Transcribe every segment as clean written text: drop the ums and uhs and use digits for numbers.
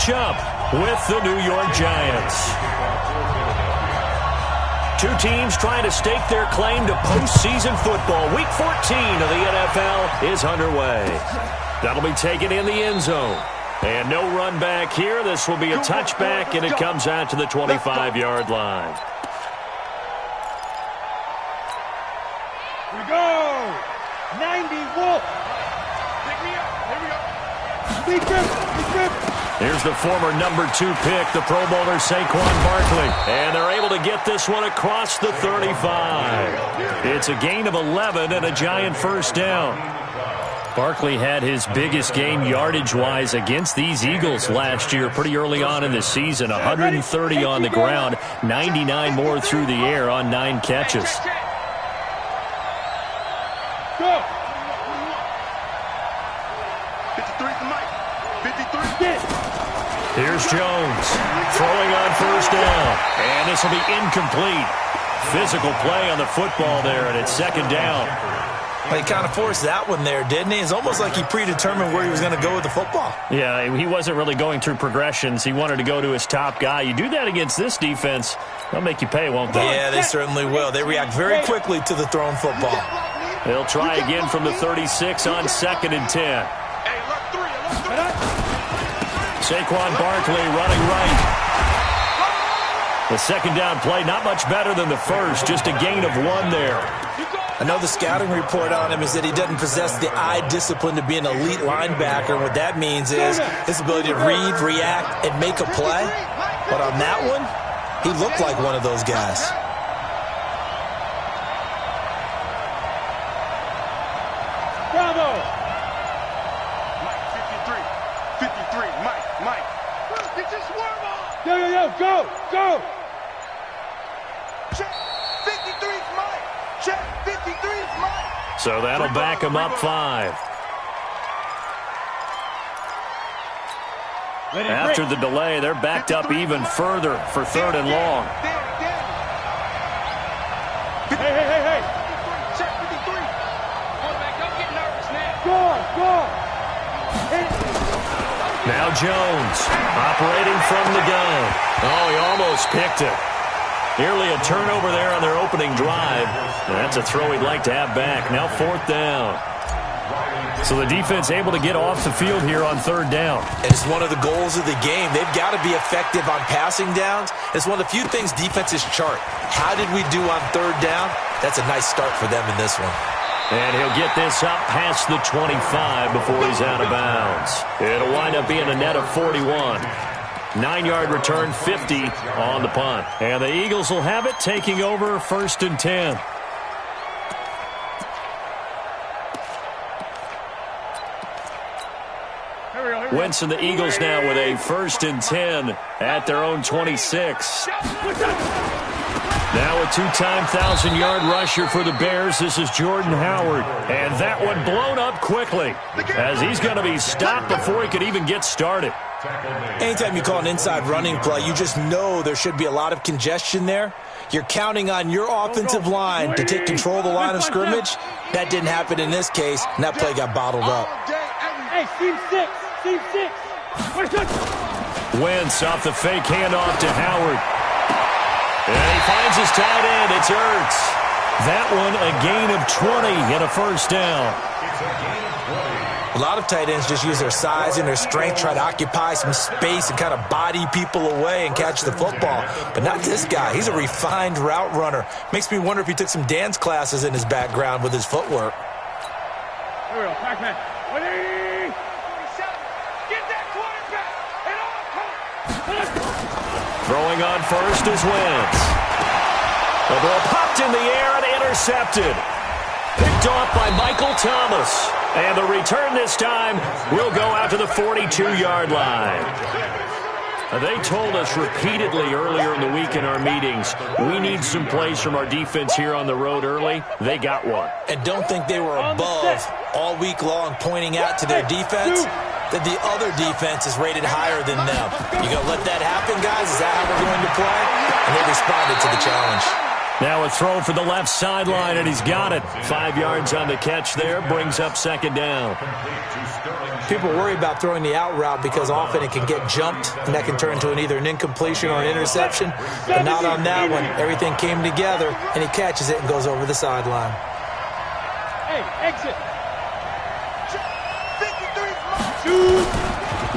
matchup with the New York Giants. Two teams trying to stake their claim to postseason football. Week 14 of the NFL is underway. That'll be taken in the end zone. And no run back here. This will be a touchback, and it comes out to the 25-yard line. Here we go. 90 Wolf. Pick me up. Here we go. Big grip. Here's the former number 2 pick, the Pro Bowler Saquon Barkley. And they're able to get this one across the 35. It's a gain of 11 and a Giant first down. Barkley had his biggest game yardage-wise against these Eagles last year pretty early on in the season. 130 on the ground, 99 more through the air on 9 catches. Go. 53 for Mike. 53. Here's Jones throwing on first down. And this will be incomplete. Physical play on the football there, and it's second down. Well, he kind of forced that one there, didn't he? It's almost like he predetermined where he was going to go with the football. Yeah, he wasn't really going through progressions. He wanted to go to his top guy. You do that against this defense, they'll make you pay, won't they? Yeah, they certainly will. They react very quickly to the thrown football. They'll try again from the 36 on 2nd and 10. Saquon Barkley running right. The second down play, not much better than the first, just a gain of 1 there. I know the scouting report on him is that he doesn't possess the eye discipline to be an elite linebacker. And what that means is his ability to read, react, and make a play. But on that one, he looked like one of those guys. Bravo. Mike, 53. Mike. Get your swerve on. Go. Check. 53's Mike. Check. 53's Mike. So that'll back him up 5. After the delay, they're backed up even further for 3rd and long. Hey. Check 53. Quarterback, don't get nervous now. Go. Now Jones operating from the gun. Oh, he almost picked it. Nearly a turnover there on their opening drive. And that's a throw he'd like to have back. Now 4th down. So the defense able to get off the field here on 3rd down. And it's one of the goals of the game. They've got to be effective on passing downs. It's one of the few things defenses chart. How did we do on 3rd down? That's a nice start for them in this one. And he'll get this up past the 25 before he's out of bounds. It'll wind up being a net of 41. 9-yard return, 50 on the punt. And the Eagles will have it, taking over 1st and 10. Wentz and the Eagles now with a 1st and 10 at their own 26. Now a 2-time 1,000-yard rusher for the Bears. This is Jordan Howard. And that one blown up quickly as he's going to be stopped before he could even get started. Anytime you call an inside running play, you just know there should be a lot of congestion there. You're counting on your offensive line to take control of the line of scrimmage. That didn't happen in this case, and that play got bottled up. Hey, Team 6. Wentz off the fake handoff to Howard. And he finds his tight end. It's Ertz. That one a gain of 20 and a 1st down. A lot of tight ends just use their size and their strength, try to occupy some space and kind of body people away and catch the football. But not this guy. He's a refined route runner. Makes me wonder if he took some dance classes in his background with his footwork. Here we go, Pac-Man. 180. Get that quarterback. Throwing on first is Wentz. The ball popped in the air and intercepted. Picked off by Michael Thomas. And the return this time will go out to the 42-yard line. They told us repeatedly earlier in the week in our meetings, we need some plays from our defense here on the road early. They got one. And don't think they were above all week long pointing out to their defense that the other defense is rated higher than them. You going to let that happen, guys? Is that how we're going to play? And they responded to the challenge. Now a throw for the left sideline, and he's got it. 5 yards on the catch there, brings up second down. People worry about throwing the out route because often it can get jumped, and that can turn into either an incompletion or an interception. But not on that one. Everything came together, and he catches it and goes over the sideline. Hey, exit.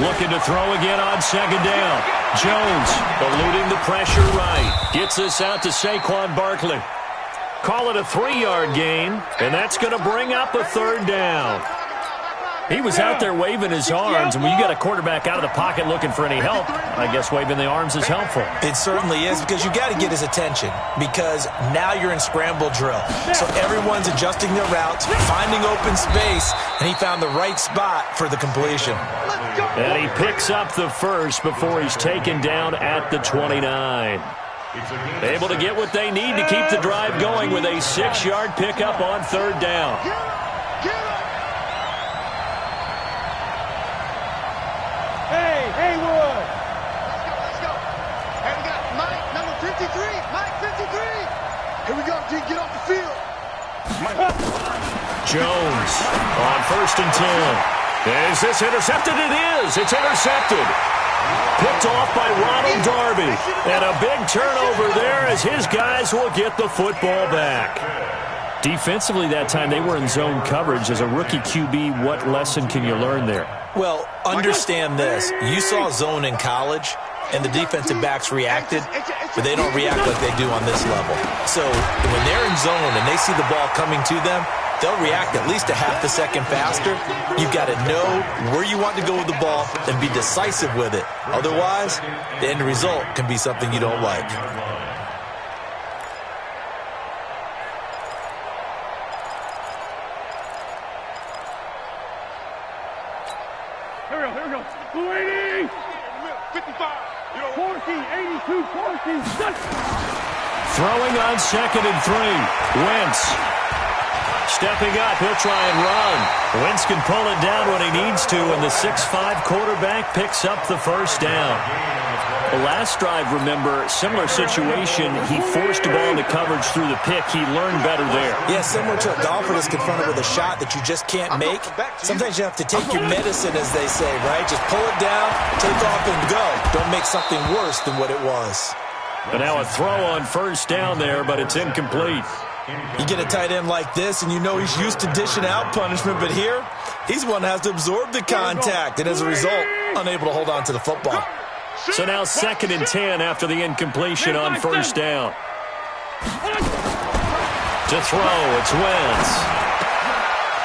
Looking to throw again on second down. Jones eluding the pressure right. Gets this out to Saquon Barkley. Call it a 3-yard gain, and that's going to bring up a third down. He was out there waving his arms, and when you got a quarterback out of the pocket looking for any help, I guess waving the arms is helpful. It certainly is, because you got to get his attention, because now you're in scramble drill. So everyone's adjusting their routes, finding open space, and he found the right spot for the completion. And he picks up the first before he's taken down at the 29. Able to get what they need to keep the drive going with a 6-yard pickup on third down. Hey, Haywood. Let's go. Hey, we got Mike, number 53. Mike, 53. Here we go, G. Get off the field. Jones on 1st and 10. Is this intercepted? It is. It's intercepted. Picked off by Ronald Darby. And a big turnover there as his guys will get the football back. Defensively that time, they were in zone coverage. As a rookie QB, what lesson can you learn there? Well, understand this. You saw zone in college, and the defensive backs reacted, but they don't react like they do on this level. So when they're in zone and they see the ball coming to them, they'll react at least a half a second faster. You've got to know where you want to go with the ball and be decisive with it. Otherwise, the end result can be something you don't like. Here we go. 280. 55. 40, 82, 40. Throwing on 2nd and 3. Wentz. Stepping up, he'll try and run. Wentz can pull it down when he needs to, and the 6'5" quarterback picks up the first down. The last drive, remember, similar situation. He forced the ball into coverage through the pick. He learned better there. Yeah, similar to a golfer that's confronted with a shot that you just can't make. Sometimes you have to take your medicine, as they say, right? Just pull it down, take off, and go. Don't make something worse than what it was. But now a throw on 1st down there, but it's incomplete. You get a tight end like this, and you know he's used to dishing out punishment, but here, he's the one that has to absorb the contact, and as a result, unable to hold on to the football. So now 2nd and 10 after the incompletion on 1st down. To throw, it's Wentz.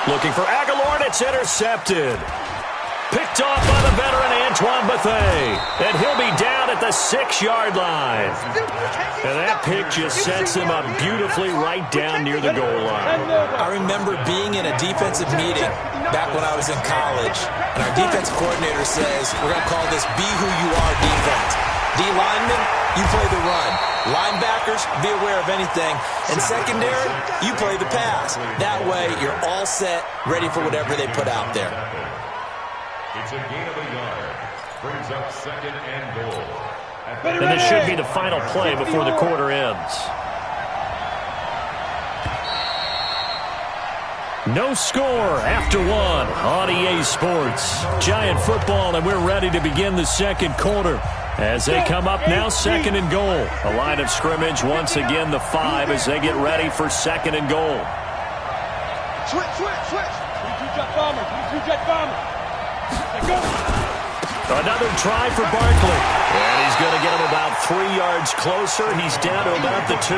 Looking for Aguilar, and it's intercepted. Picked off by the veteran Antoine Bethea. And he'll be down at the 6-yard line. And that pick just sets him up beautifully right down near the goal line. I remember being in a defensive meeting back when I was in college, and our defensive coordinator says, we're going to call this Be Who You Are defense. D-linemen, you play the run. Linebackers, be aware of anything. And secondary, you play the pass. That way, you're all set, ready for whatever they put out there. It's a gain of a yard. Brings up 2nd and goal. And this should be the final play before the quarter ends. No score after 1 on EA Sports. Giant football, and we're ready to begin the second quarter. As they come up now, 2nd and goal. A line of scrimmage, once again the 5 as they get ready for 2nd and goal. Switch. 2-jet bomber. 2-jet bomber. Another try for Barkley. And he's going to get him about 3 yards closer. He's down to about the 2.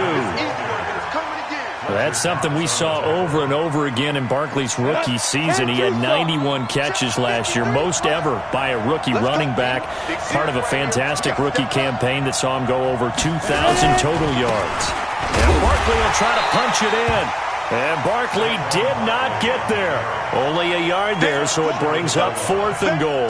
That's something we saw over and over again in Barkley's rookie season. He had 91 catches last year, most ever by a rookie running back. Part of a fantastic rookie campaign that saw him go over 2,000 total yards. And Barkley will try to punch it in. And Barkley did not get there. Only a yard there, so it brings up 4th and goal.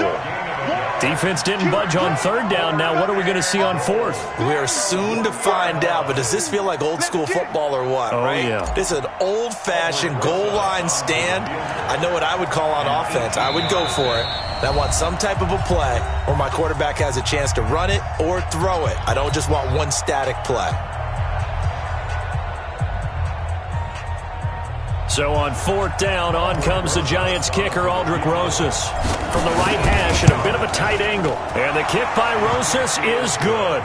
Defense didn't budge on 3rd down. Now what are we going to see on 4th? We are soon to find out, but does this feel like old school football or what, right? Yeah. This is an old-fashioned goal line stand. I know what I would call on offense. I would go for it. And I want some type of a play where my quarterback has a chance to run it or throw it. I don't just want one static play. So on 4th down, on comes the Giants kicker, Aldrich Rosas. From the right hash at a bit of a tight angle. And the kick by Rosas is good.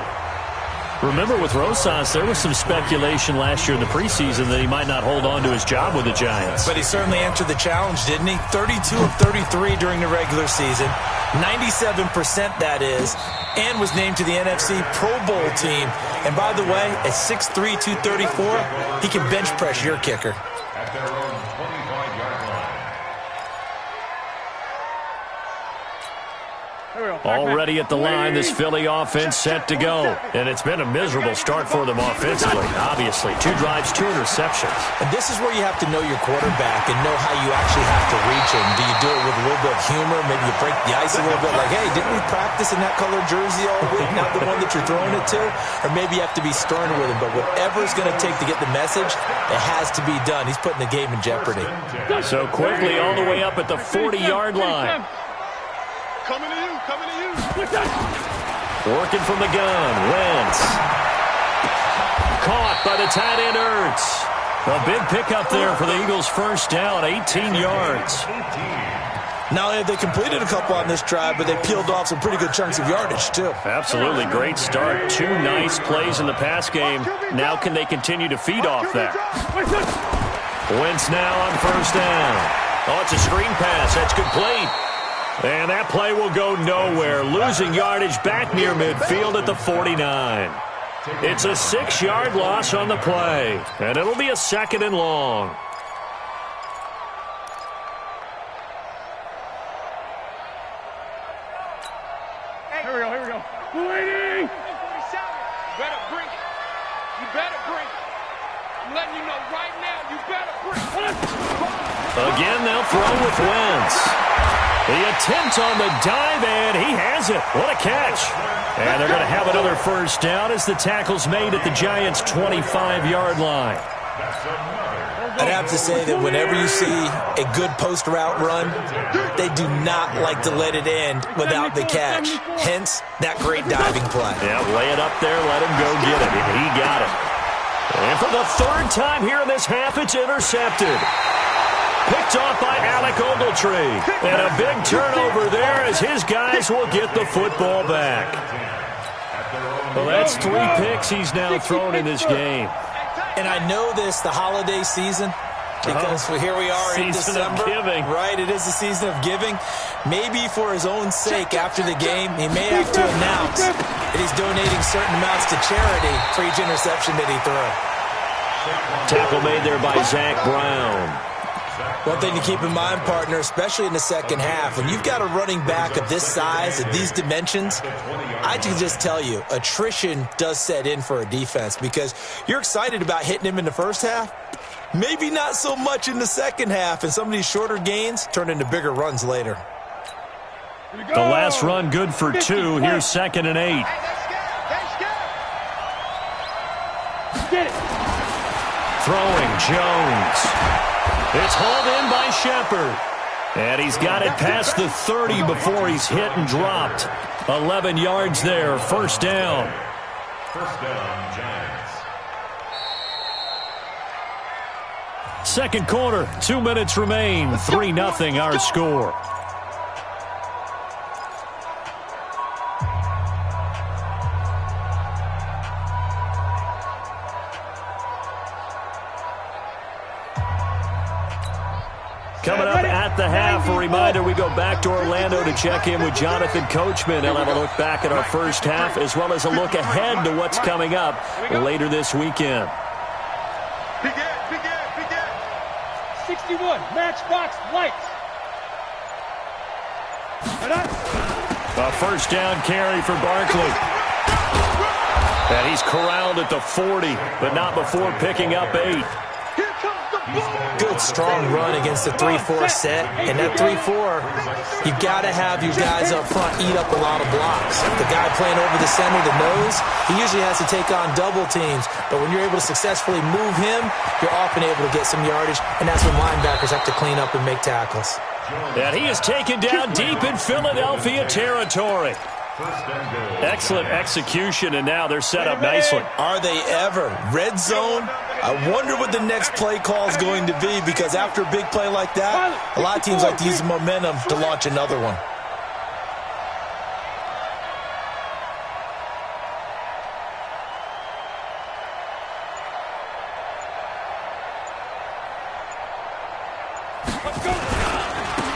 Remember, with Rosas, there was some speculation last year in the preseason that he might not hold on to his job with the Giants. But he certainly answered the challenge, didn't he? 32 of 33 during the regular season, 97% that is, and was named to the NFC Pro Bowl team. And by the way, at 6'3", 234, he can bench press your kicker. At their own 25-yard line. Already at the line, this Philly offense set to go. And it's been a miserable start for them offensively. Obviously, 2 drives, 2 interceptions. And this is where you have to know your quarterback and know how you actually have to reach him. Do you do it with a little bit of humor? Maybe you break the ice a little bit like, hey, didn't we practice in that color jersey all week, not the one that you're throwing it to? Or maybe you have to be stern with him. But whatever it's going to take to get the message, it has to be done. He's putting the game in jeopardy. So quickly all the way up at the 40-yard line. Coming to you, coming to you. Working from the gun, Wentz. Caught by the tight end, Ertz. A big pickup there for the Eagles' first down, 18 yards. Not only have they completed a couple on this drive, but they peeled off some pretty good chunks of yardage, too. Absolutely great start. 2 nice plays in the pass game. Now can they continue to feed off that? Wentz now on first down. Oh, it's a screen pass. That's complete. And that play will go nowhere. Losing yardage back near midfield at the 49. It's a 6-yard loss on the play. And it'll be a 2nd and long. Here we go, here we go. Waiting! You better bring it. You better bring it. I'm letting you know right now, you better bring it. Again, they'll throw with Wentz. The attempt on the dive, and he has it. What a catch. And they're going to have another first down as the tackle's made at the Giants' 25-yard line. I'd have to say that whenever you see a good post route run, they do not like to let it end without the catch. Hence, that great diving play. Yeah, lay it up there, let him go get it, and he got it. And for the 3rd time here in this half, it's intercepted. Picked off by Alec Ogletree. And a big turnover there as his guys will get the football back. Well, that's 3 picks he's now thrown in this game. And I know this, the holiday season, because here we are in December. Season of giving. Right, it is the season of giving. Maybe for his own sake, after the game, he may have to announce that he's donating certain amounts to charity for each interception that he threw. Tackle made there by Zach Brown. One thing to keep in mind, partner, especially in the second half, when you've got a running back of this size, of these dimensions, I can just tell you, attrition does set in for a defense because you're excited about hitting him in the first half. Maybe not so much in the second half, and some of these shorter gains turn into bigger runs later. The last run good for 2. Here's 2nd and 8. Get it. Throwing, Jones. It's hauled in by Shepard. And he's got it past the 30 before he's hit and dropped. 11 yards there, first down. First down, Giants. Second quarter, 2 minutes remain. 3-0 our score. Coming up at the half, a reminder, we go back to Orlando to check in with Jonathan Coachman. He'll have a look back at our first half as well as a look ahead to what's coming up later this weekend. 61, matchbox lights. A first down carry for Barkley. And he's corralled at the 40, but not before picking up 8. Good, strong run against the 3-4 set. And that 3-4, you've got to have your guys up front eat up a lot of blocks. The guy playing over the center, the nose, he usually has to take on double teams. But when you're able to successfully move him, you're often able to get some yardage. And that's when linebackers have to clean up and make tackles. And he is taken down deep in Philadelphia territory. Excellent execution, and now they're set up nicely. Are they ever? Red zone, I wonder what the next play call is going to be, because after a big play like that, a lot of teams like to use the momentum to launch another one.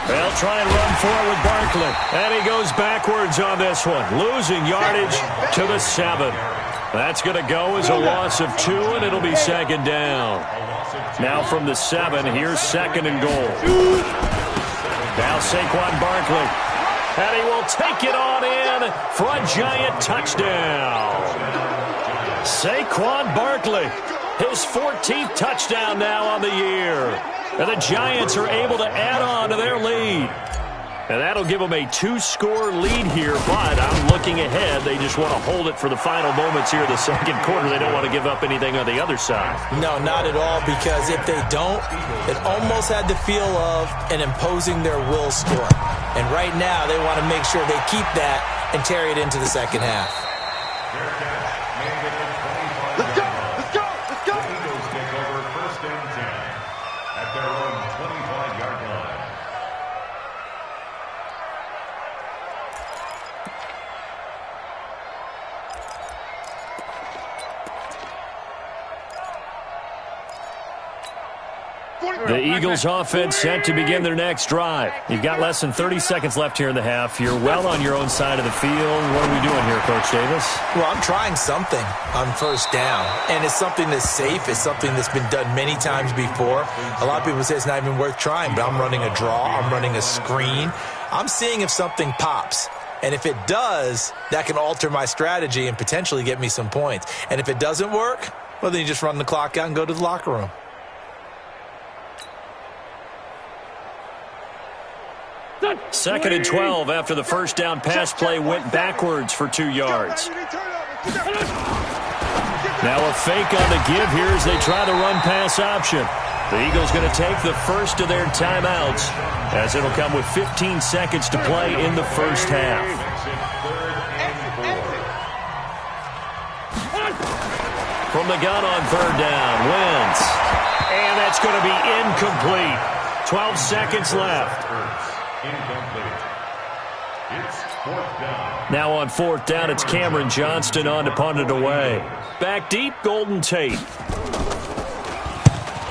They'll try and run for it with Barkley. And he goes backwards on this one, losing yardage to the 7. That's going to go as a loss of 2, and it'll be second down. Now from the 7, here's second and goal. Now Saquon Barkley. And he will take it on in for a giant touchdown. Saquon Barkley, his 14th touchdown now on the year. And the Giants are able to add on to their lead. And that'll give them a 2-score lead here, but I'm looking ahead. They just want to hold it for the final moments here of the second quarter. They don't want to give up anything on the other side. No, not at all, because if they don't, it almost had the feel of an imposing their will score. And right now, they want to make sure they keep that and carry it into the second half. Let's go! Let's go! Let's go! The Eagles take over first and 10 at their own 25-yard line. The Eagles offense set to begin their next drive. You've got less than 30 seconds left here in the half. You're well on your own side of the field. What are we doing here, Coach Davis? Well, I'm trying something on first down, and it's something that's safe. It's something that's been done many times before. A lot of people say it's not even worth trying, but I'm running a draw. I'm running a screen. I'm seeing if something pops. And if it does, that can alter my strategy and potentially get me some points. And if it doesn't work, well, then you just run the clock out and go to the locker room. Second and 12 after the first down pass play went backwards for 2 yards. Now a fake on the give here as they try the run-pass option. The Eagles going to take the first of their timeouts as it'll come with 15 seconds to play in the first half. From the gun on third down, Wentz. And that's going to be incomplete. 12 seconds left. Incomplete. It's fourth down. Now on fourth down, it's Cameron Johnston on to punt it away. Back deep, Golden Tate.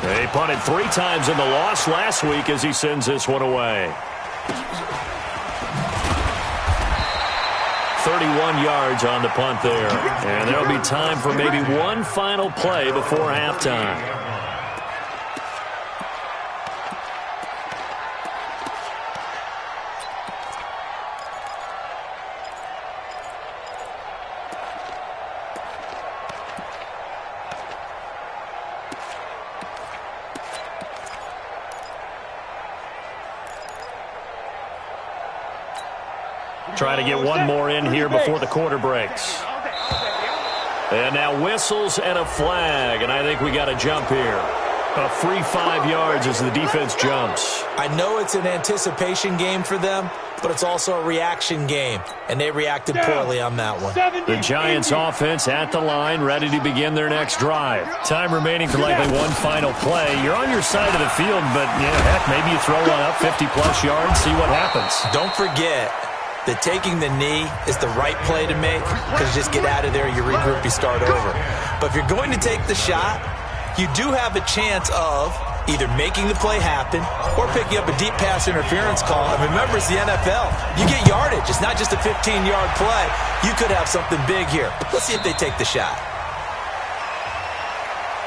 They punted 3 times in the loss last week as he sends this one away. 31 yards on the punt there. And there'll be time for maybe one final play before halftime. Try to get one more in here before the quarter breaks. And now whistles and a flag, and I think we got a jump here. A free 5 yards as the defense jumps. I know it's an anticipation game for them, but it's also a reaction game, and they reacted poorly on that one. The Giants offense at the line, ready to begin their next drive. Time remaining for likely one final play. You're on your side of the field, but heck, maybe you throw one up 50-plus yards, see what happens. Don't forget that taking the knee is the right play to make, because you just get out of there, you regroup, you start over. But if you're going to take the shot, you do have a chance of either making the play happen or picking up a deep pass interference call. And remember, it's the NFL. You get yardage. It's not just a 15-yard play. You could have something big here. Let's see if they take the shot.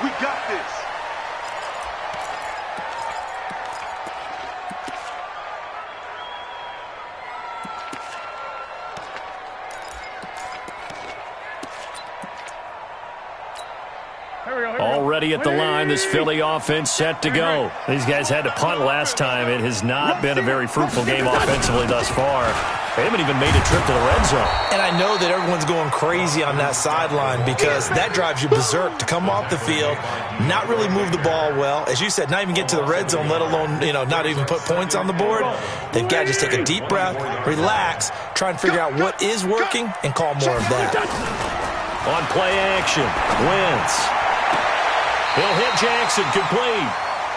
We got this. Already at the line, this Philly offense set to go. These guys had to punt last time. It has not been a very fruitful game offensively thus far. They haven't even made a trip to the red zone. And I know that everyone's going crazy on that sideline because that drives you berserk to come off the field, not really move the ball well. As you said, not even get to the red zone, let alone, not even put points on the board. They've got to just take a deep breath, relax, try and figure out what is working, and call more of that. On play action, Wentz. He'll hit Jackson complete.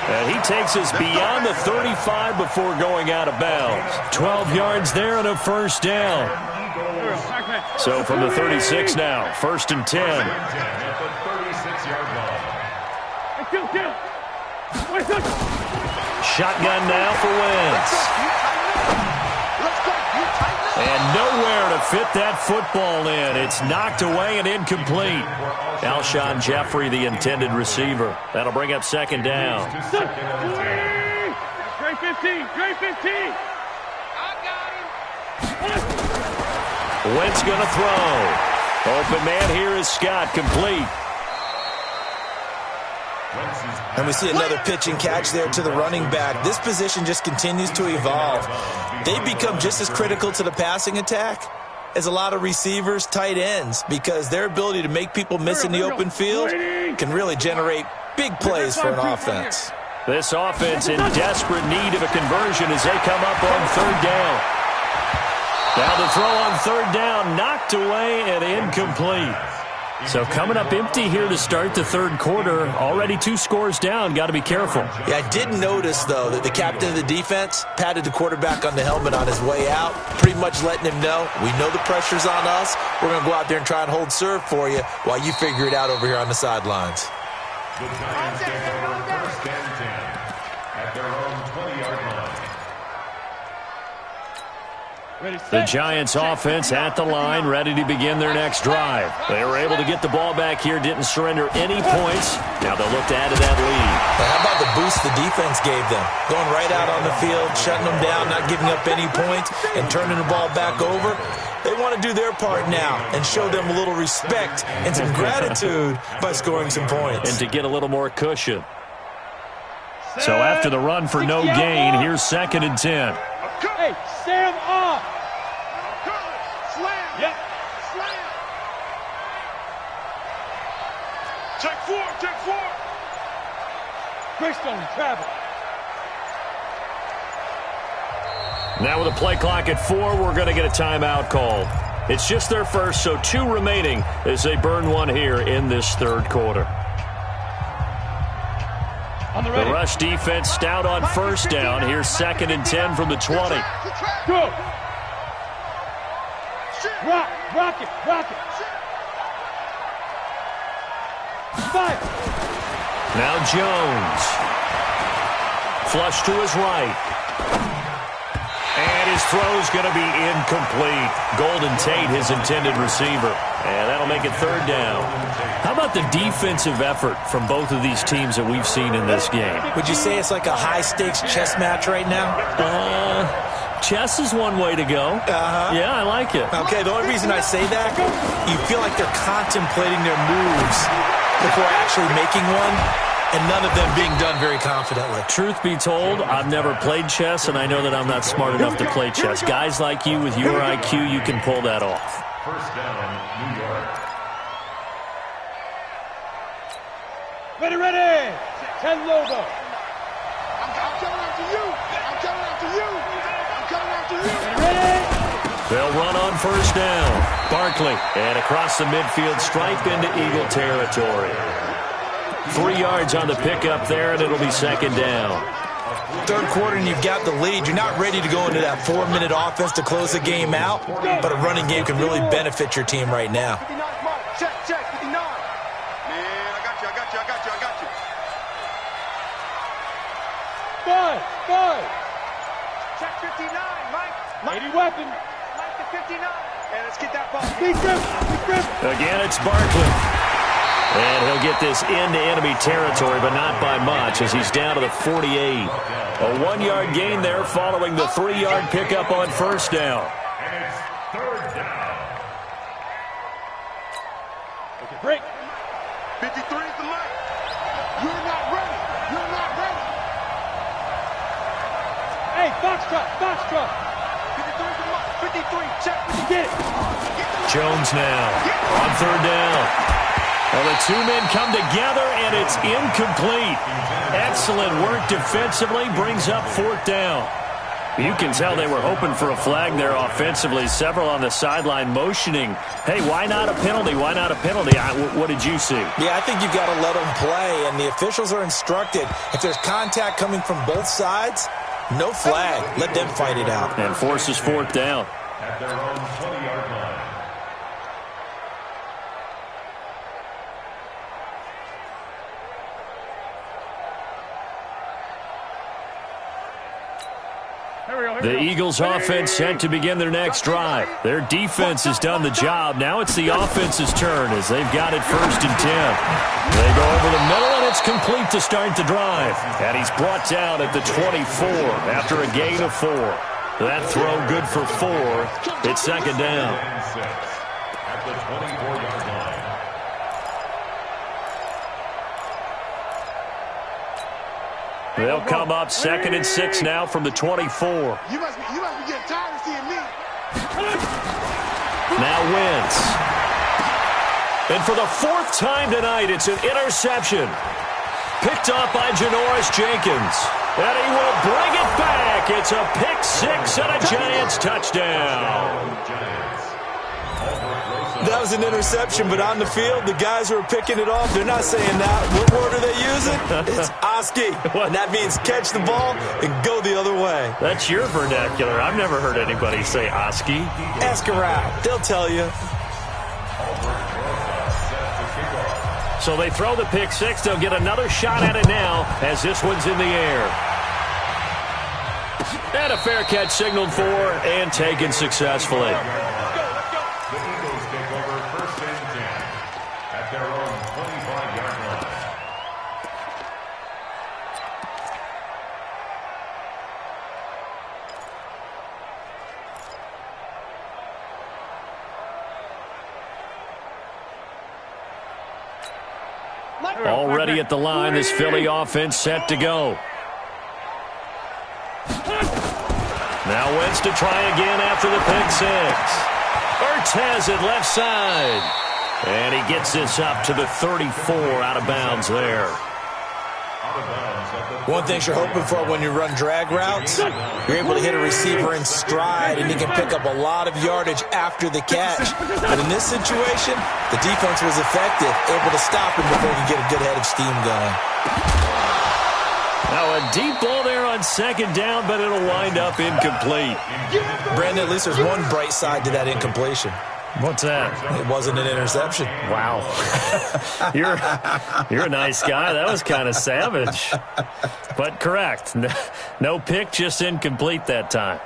And he takes us beyond the 35 before going out of bounds. 12 yards there and a first down. So from the 36 now, 1st and 10. Shotgun now for Wentz. And nowhere to fit that football in. It's knocked away and incomplete. Alshon Jeffrey, the intended receiver. That'll bring up 2nd down. Great 15, great 15. Wentz going to throw. Open man here is Scott, complete. And we see another pitch and catch there to the running back. This position just continues to evolve. They become just as critical to the passing attack as a lot of receivers, tight ends, because their ability to make people miss in the open field can really generate big plays for an offense. This offense in desperate need of a conversion as they come up on 3rd down. Now the throw on 3rd down, knocked away and incomplete. So coming up empty here to start the 3rd quarter. Already 2 scores down. Got to be careful. Yeah, I did notice, though, that the captain of the defense patted the quarterback on the helmet on his way out, pretty much letting him know, we know the pressure's on us. We're going to go out there and try and hold serve for you while you figure it out over here on the sidelines. The Giants take over 1st and 10 at their own 20-yard line. The Giants offense at the line, ready to begin their next drive. They were able to get the ball back here, didn't surrender any points. Now they'll look to add to that lead. Well, how about the boost the defense gave them? Going right out on the field, shutting them down, not giving up any points, and turning the ball back over. They want to do their part now and show them a little respect and some gratitude by scoring some points. And to get a little more cushion. So after the run for no gain, here's 2nd and 10. Hey, Sam off. Slam. Yep. Slam. Check 4, check 4. Greystone travel. Now with a play clock at 4, we're going to get a timeout called. It's just their first, so 2 remaining as they burn one here in this 3rd quarter. The rush defense stout on 1st down. Here's 2nd and 10 from the 20. Go. Rock it. 5. Now Jones. Flush to his right. And his throw's going to be incomplete. Golden Tate, his intended receiver. And that'll make it 3rd down. How about the defensive effort from both of these teams that we've seen in this game? Would you say it's like a high-stakes chess match right now? Chess is one way to go. Yeah, I like it. Okay, the only reason I say that, you feel like they're contemplating their moves before actually making one, and none of them being done very confidently. Truth be told, I've never played chess, and I know that I'm not smart enough to play chess. Guys like you with your IQ, you can pull that off. 1st down, New York. Ready. 10 logo. I'm coming after you. I'm coming after you. I'm coming after you. Ready. They'll run on 1st down. Barkley, and across the midfield stripe into Eagle territory. 3 yards on the pickup there, and it'll be 2nd down. 3rd quarter, and you've got the lead. You're not ready to go into that 4-minute offense to close the game out, but a running game can really benefit your team right now. 59, check, 59. Man, I got you. 5. Check 59, Mike. 80 weapon. Mike the 59. And let's get that ball. Big grip. Again, it's Barkley. And he'll get this into enemy territory, but not by much, as he's down to the 48. A 1-yard gain there following the 3-yard pickup on 1st down. And it's 3rd down. Okay, break. 53 is the line. You're not ready. Hey, box truck. 53 is the line. 53, check. Get it. Jones now on 3rd down. Well, the 2 men come together, and it's incomplete. Excellent work defensively, brings up 4th down. You can tell they were hoping for a flag there offensively. Several on the sideline motioning, hey, why not a penalty? Why not a penalty? What did you see? Yeah, I think you've got to let them play, and the officials are instructed. If there's contact coming from both sides, no flag. Let them fight it out. And forces fourth down. At their own 20-yard line. The Eagles offense set to begin their next drive. Their defense has done the job. Now it's the offense's turn as they've got it 1st and 10. They go over the middle, and it's complete to start the drive. And he's brought down at the 24 after a gain of 4. That throw good for 4. It's 2nd down. At the 24-yard line. They'll come up 2nd and 6 now from the 24. You must be getting tired of seeing me. Now Wentz. And for the 4th time tonight, it's an interception. Picked up by Janoris Jenkins. And he will bring it back. It's a pick 6 and a Giants touchdown. That was an interception, but on the field, the guys who are picking it off, they're not saying that. What word are they using? It's Oski. And that means catch the ball and go the other way. That's your vernacular. I've never heard anybody say Oski. Ask around. They'll tell you. So they throw the pick 6. They'll get another shot at it now as this one's in the air. And a fair catch signaled for and taken successfully. The Eagles take over 1st and 10 at their own 25-yard line. Already at the line, this Philly offense set to go. Now Wentz to try again after the pick 6. Ertz has it left side. And he gets this up to the 34 out of bounds there. One thing you're hoping for when you run drag routes, you're able to hit a receiver in stride, and he can pick up a lot of yardage after the catch. But in this situation, the defense was effective, able to stop him before he could get a good head of steam going. Now a deep ball there on 2nd down, but it'll wind up incomplete. Brandon, at least there's one bright side to that incompletion. What's that? It wasn't an interception. Wow. You're a nice guy. That was kind of savage. But correct. No pick, just incomplete that time.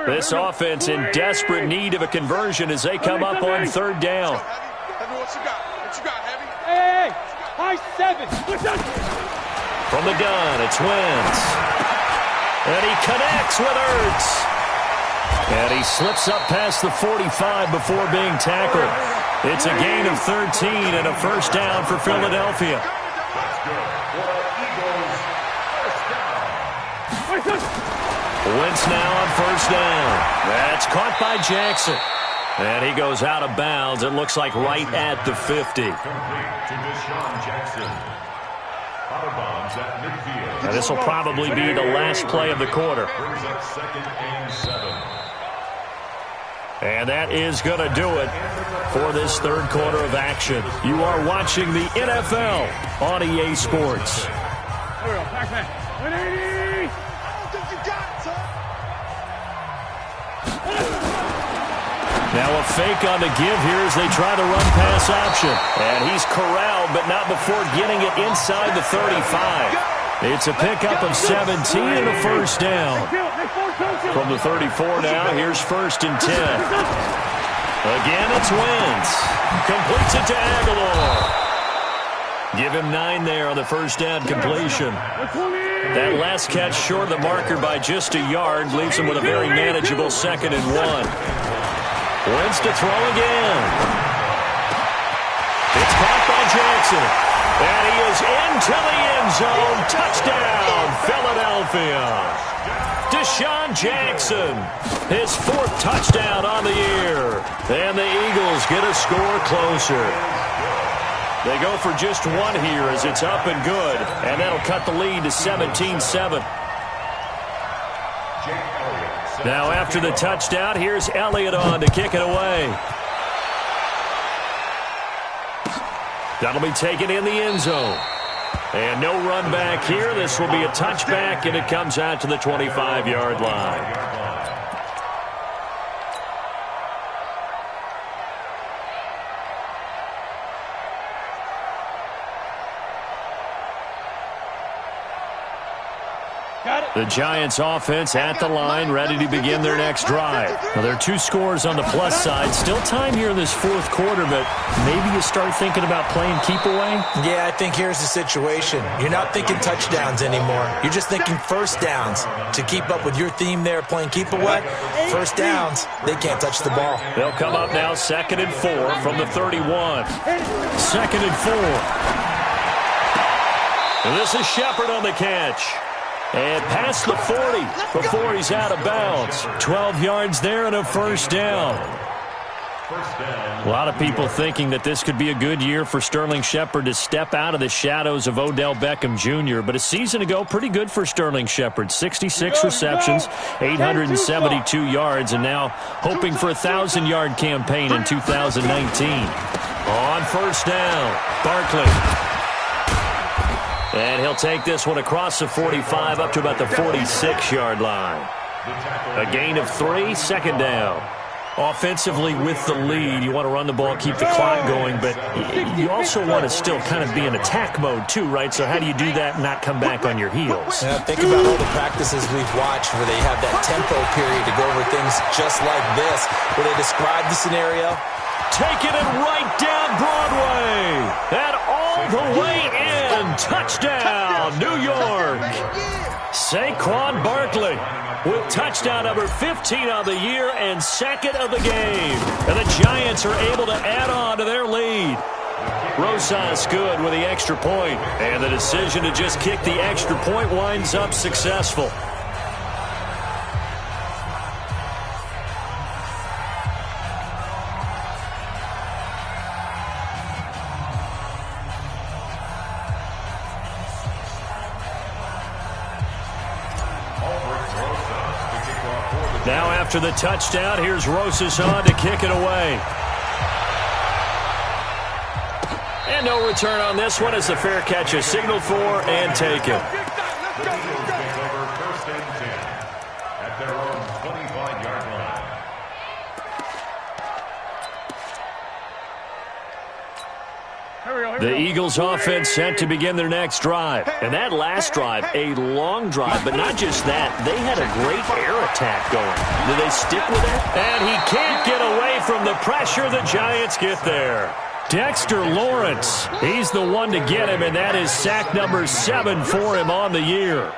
This offense in desperate need of a conversion as they come up on 3rd down. Heavy, what you got? What you got, Heavy? Hey, high 7. From the gun, it's Wentz. And he connects with Ertz. And he slips up past the 45 before being tackled. It's a gain of 13 and a 1st down for Philadelphia. Wentz now on 1st down. That's caught by Jackson. And he goes out of bounds. It looks like right at the 50. And this will probably be the last play of the quarter. And that is going to do it for this 3rd quarter of action. You are watching the NFL on EA Sports. Now a fake on the give here as they try to run pass option. And he's corralled, but not before getting it inside the 35. It's a pickup of 17 and a 1st down. From the 34 now, here's 1st and 10. Again, it's Wentz. Completes it to Aguilar. Give him 9 there on the 1st down completion. That last catch short of the marker by just a yard leaves him with a very manageable 2nd and 1. Wentz to throw again. It's caught by Jackson. And he is into the end zone. Touchdown, Philadelphia. Deshaun Jackson, his 4th touchdown on the year. And the Eagles get a score closer. They go for just 1 here as it's up and good. And that'll cut the lead to 17-7. Now after the touchdown, here's Elliott on to kick it away. That'll be taken in the end zone. And no run back here. This will be a touchback, and it comes out to the 25-yard line. The Giants offense at the line, ready to begin their next drive. Now, there are 2 scores on the plus side. Still time here in this 4th quarter, but maybe you start thinking about playing keep away? Yeah, I think here's the situation. You're not thinking touchdowns anymore. You're just thinking first downs. To keep up with your theme there, playing keep away, first downs, they can't touch the ball. They'll come up now 2nd and 4 from the 31. 2nd and 4. And this is Shepard on the catch. And past the 40 before he's out of bounds. 12 yards there and a first down. A lot of people thinking that this could be a good year for Sterling Shepard to step out of the shadows of Odell Beckham Jr. But a season ago, pretty good for Sterling Shepard. 66 receptions, 872 yards, and now hoping for a 1,000-yard campaign in 2019. On first down, Barkley. And he'll take this one across the 45 up to about the 46-yard line. A gain of 3, 2nd down. Offensively with the lead, you want to run the ball, keep the clock going, but you also want to still kind of be in attack mode too, right? So how do you do that and not come back on your heels? Yeah, think about all the practices we've watched where they have that tempo period to go over things just like this, where they describe the scenario. Taking it right down Broadway. And all the way in. Touchdown, New York. Saquon Barkley with touchdown number 15 on the year and 2nd of the game. And the Giants are able to add on to their lead. Rosas good with the extra point. And the decision to just kick the extra point winds up successful. Now after the touchdown, here's Rosas on to kick it away. And no return on this one as the fair catch is signaled for and taken. At their own 25-yard line. The Eagles offense set to begin their next drive. And that last drive, a long drive, but not just that. They had a great air attack going. Do they stick with it? And he can't get away from the pressure. The Giants get there. Dexter Lawrence, he's the one to get him, and that is sack number 7 for him on the year.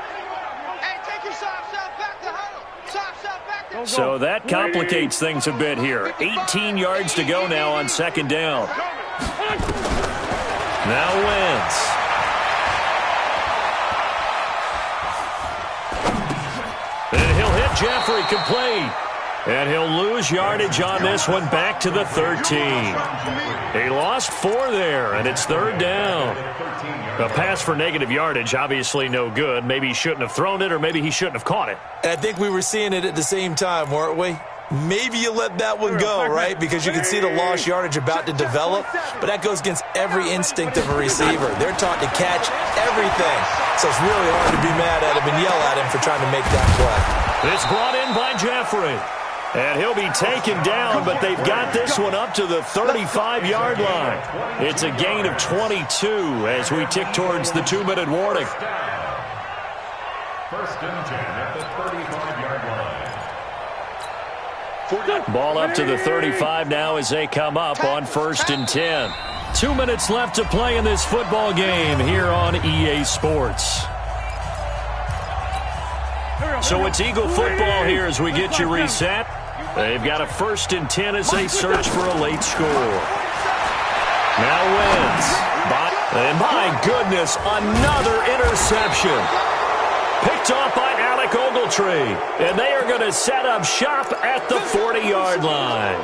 So that complicates things a bit here. 18 yards to go now on 2nd down. Now Wentz. And he'll hit Jeffrey complete. And he'll lose yardage on this one back to the 13. He lost 4 there, and it's 3rd down. A pass for negative yardage, obviously no good. Maybe he shouldn't have thrown it, or maybe he shouldn't have caught it. I think we were seeing it at the same time, weren't we? Maybe you let that one go, right? Because you can see the lost yardage about to develop, but that goes against every instinct of a receiver. They're taught to catch everything. So it's really hard to be mad at him and yell at him for trying to make that play. It's brought in by Jeffrey. And he'll be taken down, but they've got this one up to the 35-yard line. It's a gain of 22 as we tick towards the 2-minute warning. 1st and 10 at the 35-yard line. Ball up to the 35 now as they come up on 1st and 10. 2 minutes left to play in this football game here on EA Sports. So it's Eagle football here as we get you reset. They've got a 1st and 10 as they search for a late score. Now Wentz. And my goodness, another interception. Picked off by Alec Ogletree. And they are going to set up shop at the 40-yard line.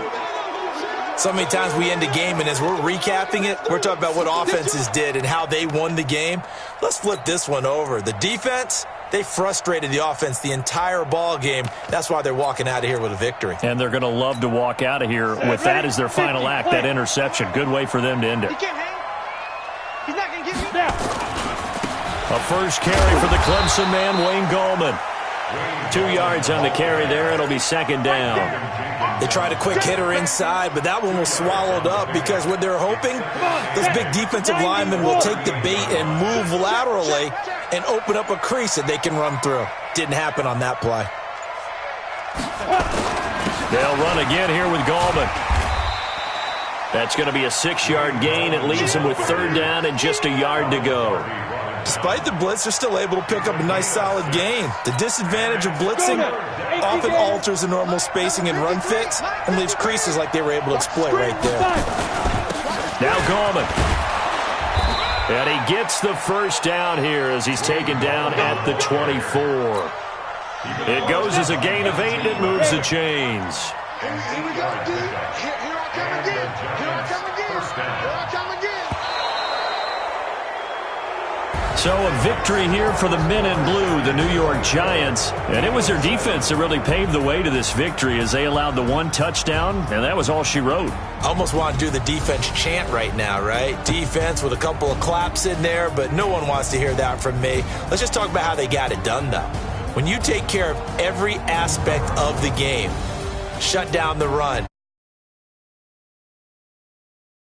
So many times we end a game, and as we're recapping it, we're talking about what offenses did and how they won the game. Let's flip this one over. The defense, They frustrated the offense the entire ball game. That's why they're walking out of here with a victory. And they're going to love to walk out of here with that as their final act, that interception. Good way for them to end it. He can't hang. He's not going to get me down. A first carry for the Clemson man, Wayne Gallman. 2 yards on the carry there. It'll be second down. They tried a quick hitter inside, but that one was swallowed up because what they're hoping, those big defensive linemen will take the bait and move laterally and open up a crease that they can run through. Didn't happen on that play. They'll run again here with Gallman. That's going to be a 6-yard gain. It leaves them with third down and just a yard to go. Despite the blitz, they're still able to pick up a nice solid gain. The disadvantage of blitzing often alters the normal spacing and run fits and leaves creases like they were able to exploit right there. Now Gallman. And he gets the first down here as he's taken down at the 24. It goes as a gain of 8, and it moves the chains. Here we go, dude. Here I come again. Here I come again. Here I come again. So a victory here for the men in blue, the New York Giants. And it was their defense that really paved the way to this victory as they allowed the 1 touchdown, and that was all she wrote. I almost want to do the defense chant right now, right? Defense with a couple of claps in there, but no one wants to hear that from me. Let's just talk about how they got it done, though. When you take care of every aspect of the game, shut down the run,